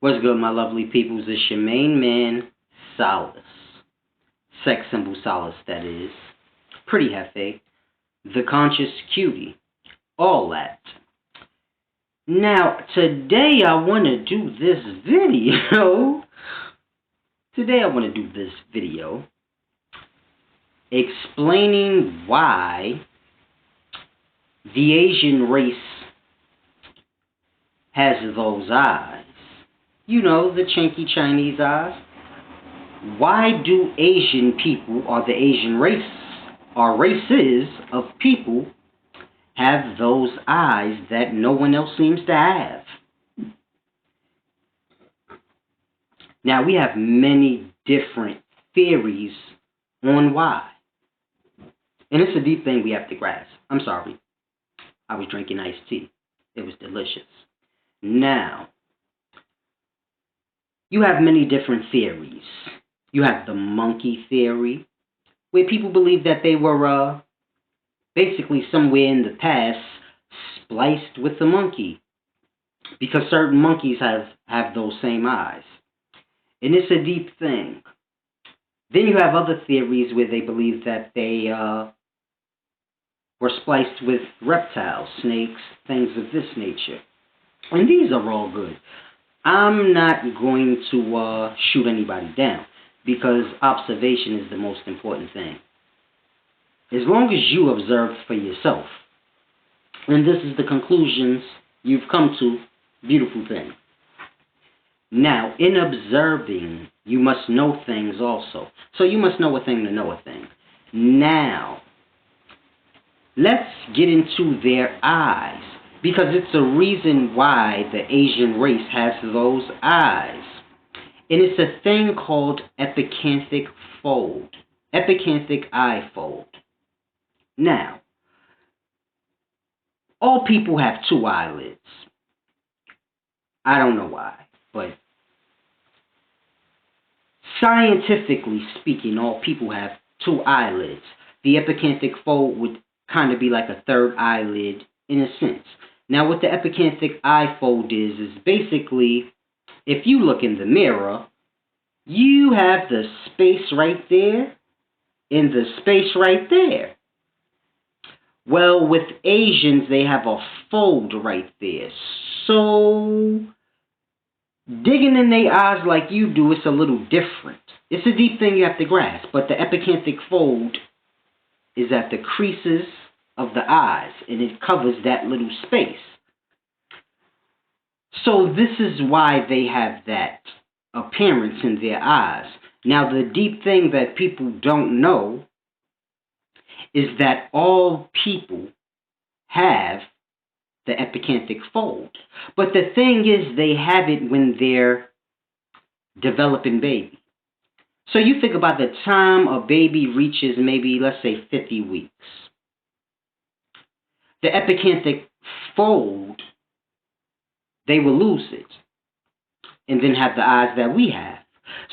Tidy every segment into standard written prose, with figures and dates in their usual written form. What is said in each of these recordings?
What's good, my lovely peoples? It's your main man, Solace. Sex symbol Solace, that is. Pretty hefe. The conscious cutie. All that. Now, today I want to do this video. Explaining why the Asian race has those eyes. You know, the chinky Chinese eyes. Why do Asian people, or the Asian race, or races of people, have those eyes that no one else seems to have? Now, we have many different theories on why. And it's a deep thing we have to grasp. I'm sorry. I was drinking iced tea. It was delicious. Now, you have many different theories. You have the monkey theory, where people believe that they were basically somewhere in the past spliced with the monkey, because certain monkeys have those same eyes. And it's a deep thing. Then you have other theories where they believe that they were spliced with reptiles, snakes, things of this nature. And these are all good. I'm not going to shoot anybody down, because observation is the most important thing. As long as you observe for yourself, and this is the conclusions you've come to, beautiful thing. Now, in observing, you must know things also. So you must know a thing to know a thing. Now, let's get into their eyes, because it's a reason why the Asian race has those eyes. And it's a thing called epicanthic fold. Epicanthic eye fold. Now, all people have two eyelids. I don't know why, but scientifically speaking, all people have two eyelids. The epicanthic fold would kind of be like a third eyelid in a sense. Now, what the epicanthic eye fold is basically, if you look in the mirror, you have the space right there and the space right there. Well, with Asians, they have a fold right there. So, digging in their eyes like you do, it's a little different. It's a deep thing you have to grasp, but the epicanthic fold is at the creases of the eyes, and it covers that little space. So this is why they have that appearance in their eyes. Now, the deep thing that people don't know is that all people have the epicanthic fold. But the thing is, they have it when they're developing baby. So you think about the time a baby reaches maybe, let's say, 50 weeks. The epicanthic fold, they will lose it and then have the eyes that we have.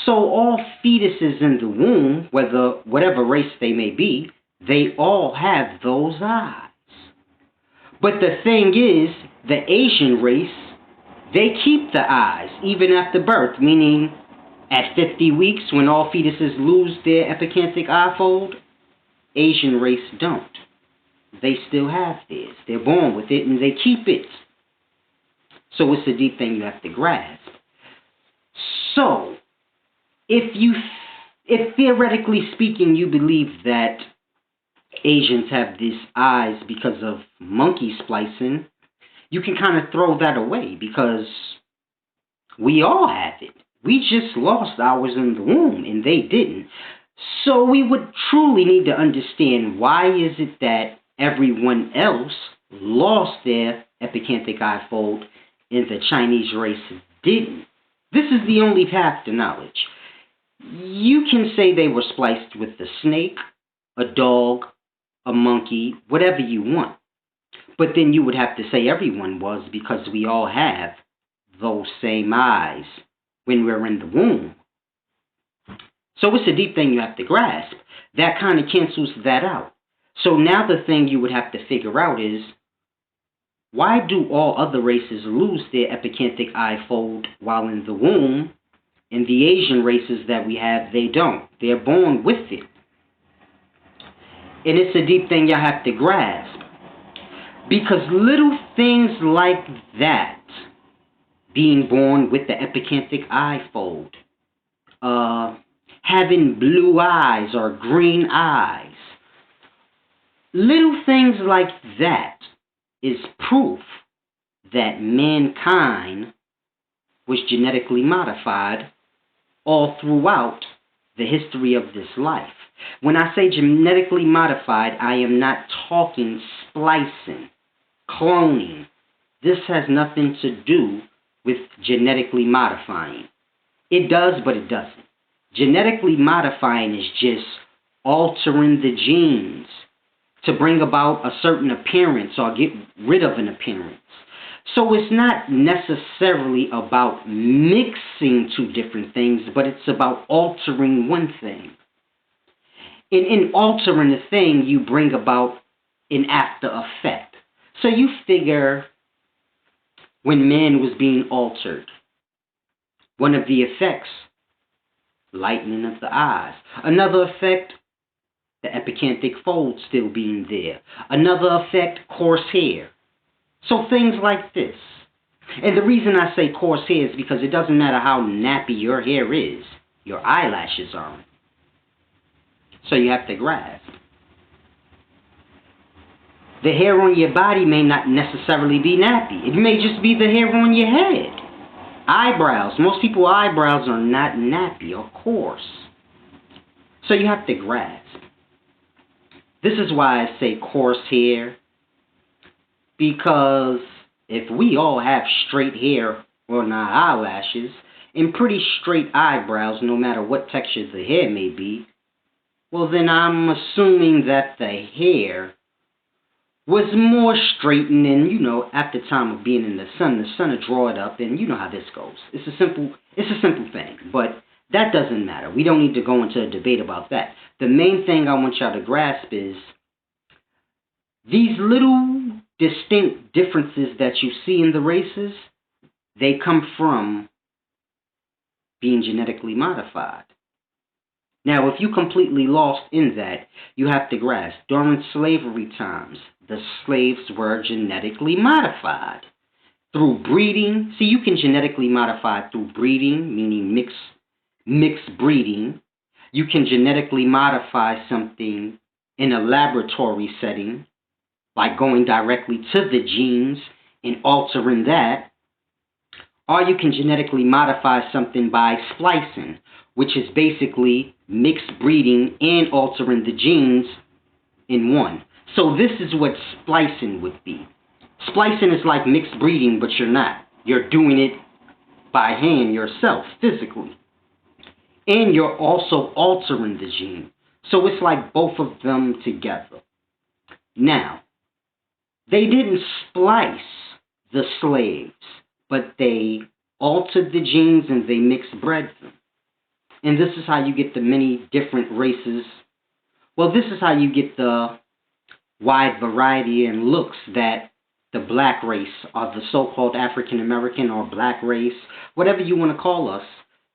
So all fetuses in the womb, whatever race they may be, they all have those eyes. But the thing is, the Asian race, they keep the eyes even after birth, meaning at 50 weeks when all fetuses lose their epicanthic eye fold, Asian race don't. They still have theirs. They're born with it and they keep it. So it's a deep thing you have to grasp. So, if theoretically speaking you believe that Asians have these eyes because of monkey splicing, you can kind of throw that away, because we all have it. We just lost ours in the womb and they didn't. So we would truly need to understand, why is it that everyone else lost their epicanthic eye fold and the Chinese race didn't? This is the only path to knowledge. You can say they were spliced with a snake, a dog, a monkey, whatever you want. But then you would have to say everyone was, because we all have those same eyes when we're in the womb. So it's a deep thing you have to grasp. That kind of cancels that out. So now the thing you would have to figure out is, Why do all other races lose their epicanthic eye fold while in the womb, and the Asian races that we have, they don't? They're born with it. And it's a deep thing you have to grasp. Because little things like that, being born with the epicanthic eye fold, having blue eyes or green eyes, little things like that is proof that mankind was genetically modified all throughout the history of this life. When I say genetically modified, I am not talking splicing, cloning. This has nothing to do with genetically modifying. It does, but it doesn't. Genetically modifying is just altering the genes to bring about a certain appearance or get rid of an appearance. So it's not necessarily about mixing two different things, but it's about altering one thing. In altering a thing, you bring about an after effect. So you figure when man was being altered, one of the effects, lightening of the eyes. Another effect, the epicanthic fold still being there. Another effect, coarse hair. So things like this. And the reason I say coarse hair is because it doesn't matter how nappy your hair is, your eyelashes aren't. So you have to grasp. The hair on your body may not necessarily be nappy. It may just be the hair on your head. Eyebrows. Most people's eyebrows are not nappy or coarse. So you have to grasp. This is why I say coarse hair. Because if we all have straight hair on our eyelashes and pretty straight eyebrows, no matter what texture the hair may be, well then I'm assuming that the hair was more straightened, and at the time of being in the sun will draw it up, and you know how this goes. It's a simple thing, but that doesn't matter. We don't need to go into a debate about that. The main thing I want y'all to grasp is these little distinct differences that you see in the races, they come from being genetically modified. Now, if you completely lost in that, you have to grasp, during slavery times, the slaves were genetically modified. Through breeding, see, you can genetically modify through breeding, meaning mixed breeding. You can genetically modify something in a laboratory setting, like going directly to the genes and altering that. Or you can genetically modify something by splicing, which is basically mixed breeding and altering the genes in one. So this is what splicing would be. Splicing is like mixed breeding, but you're not. You're doing it by hand yourself, physically. And you're also altering the gene. So it's like both of them together. Now, they didn't splice the slaves, but they altered the genes and they mixed bred them. And this is how you get the many different races. Well, this is how you get the wide variety in looks that the black race, or the so-called African American or black race, whatever you want to call us,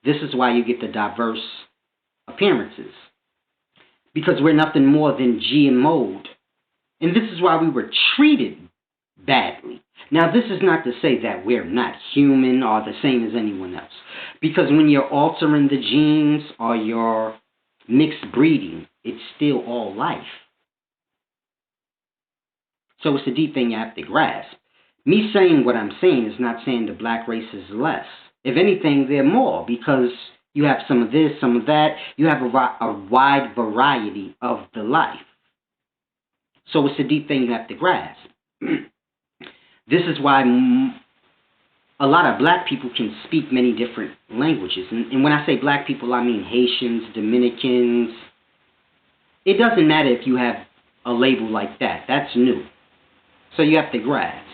this is why you get the diverse appearances. Because we're nothing more than GMO'd. And this is why we were treated badly. Now, this is not to say that we're not human or the same as anyone else. Because when you're altering the genes or you're mixed breeding, it's still all life. So it's a deep thing you have to grasp. Me saying what I'm saying is not saying the black race is less. If anything, they're more, because you have some of this, some of that. You have a wide variety of the life. So it's a deep thing you have to grasp. This is why a lot of black people can speak many different languages. And when I say black people, I mean Haitians, Dominicans. It doesn't matter if you have a label like that. That's new. So you have to grasp.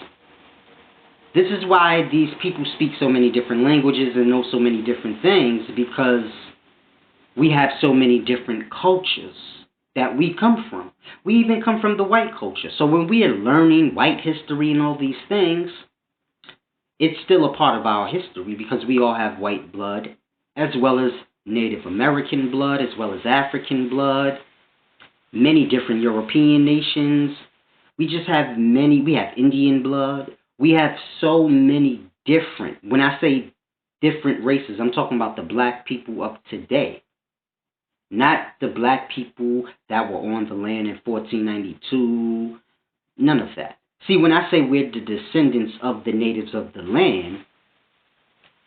This is why these people speak so many different languages and know so many different things, because we have so many different cultures. that we come from. We even come from the white culture. So when we are learning white history and all these things, it's still a part of our history because we all have white blood, as well as Native American blood, as well as African blood, many different European nations. We just have we have Indian blood. We have so many different, when I say different races, I'm talking about the black people of today. Not the black people that were on the land in 1492. None of that. See, when I say we're the descendants of the natives of the land,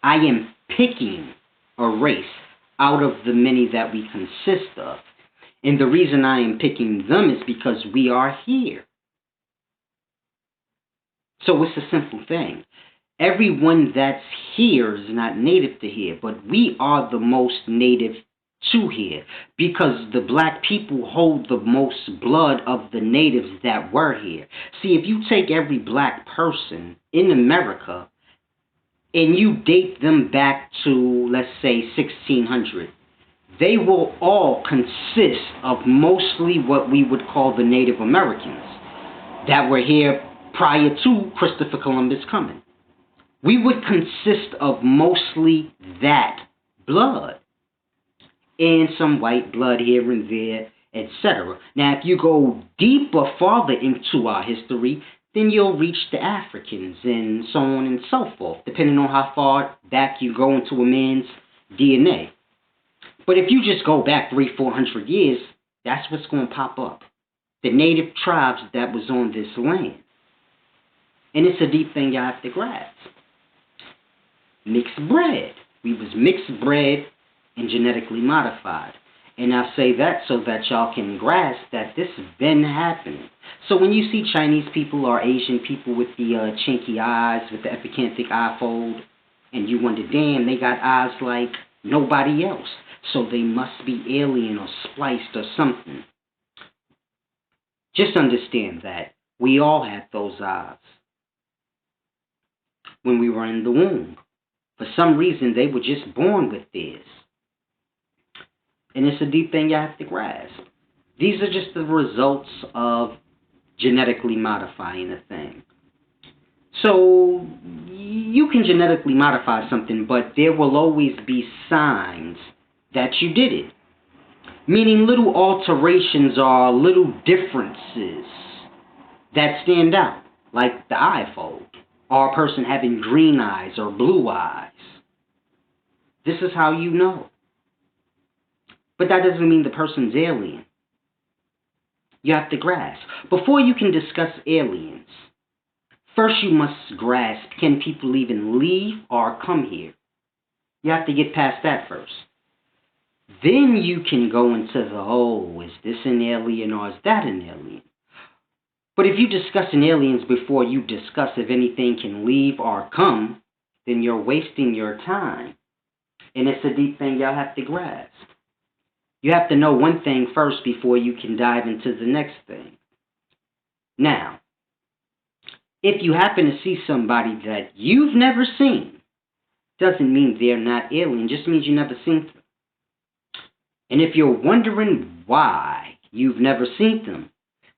I am picking a race out of the many that we consist of. And the reason I am picking them is because we are here. So it's a simple thing. Everyone that's here is not native to here, but we are the most native to here because the black people hold the most blood of the natives that were here. See, if you take every black person in America and you date them back to, let's say, 1600, they will all consist of mostly what we would call the Native Americans that were here prior to Christopher Columbus coming. We would consist of mostly that blood and some white blood here and there, etc. Now, if you go deeper, farther into our history, then you'll reach the Africans and so on and so forth, depending on how far back you go into a man's DNA. But if you just go back 300-400 years, that's what's going to pop up. The native tribes that was on this land. And it's a deep thing you have to grasp. Mixed breed. We was mixed bred and genetically modified. And I say that so that y'all can grasp that this has been happening. So when you see Chinese people or Asian people with the chinky eyes, with the epicanthic eye fold, and you wonder, damn, they got eyes like nobody else. So they must be alien or spliced or something. Just understand that we all had those eyes when we were in the womb. For some reason, they were just born with this. And it's a deep thing you have to grasp. These are just the results of genetically modifying a thing. So you can genetically modify something, but there will always be signs that you did it. Meaning little alterations or little differences that stand out, like the eye fold, or a person having green eyes or blue eyes. This is how you know. But that doesn't mean the person's alien. You have to grasp. Before you can discuss aliens, first you must grasp, can people even leave or come here? You have to get past that first. Then you can go into the, oh, is this an alien or is that an alien? But if you discuss an aliens before you discuss if anything can leave or come, then you're wasting your time. And it's a deep thing y'all have to grasp. You have to know one thing first before you can dive into the next thing. Now, if you happen to see somebody that you've never seen, doesn't mean they're not alien, just means you never seen them. And if you're wondering why you've never seen them,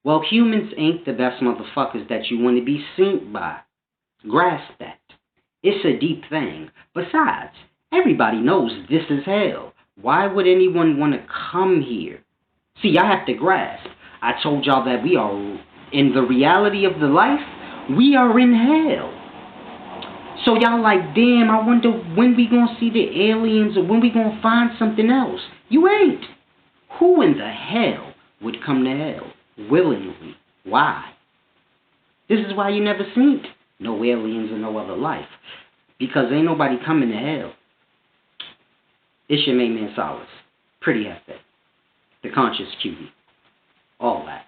well, humans ain't the best motherfuckers that you want to be seen by. Grasp that. It's a deep thing. Besides, everybody knows this is hell. Why would anyone want to come here? See, I have to grasp. I told y'all that we are, in the reality of the life, we are in hell. So y'all like, damn, I wonder when we gonna see the aliens or when we gonna find something else. You ain't. Who in the hell would come to hell willingly? Why? This is why you never seen no aliens or no other life. Because ain't nobody coming to hell. It's your main man Solace. Pretty epic. The conscious cutie. All that.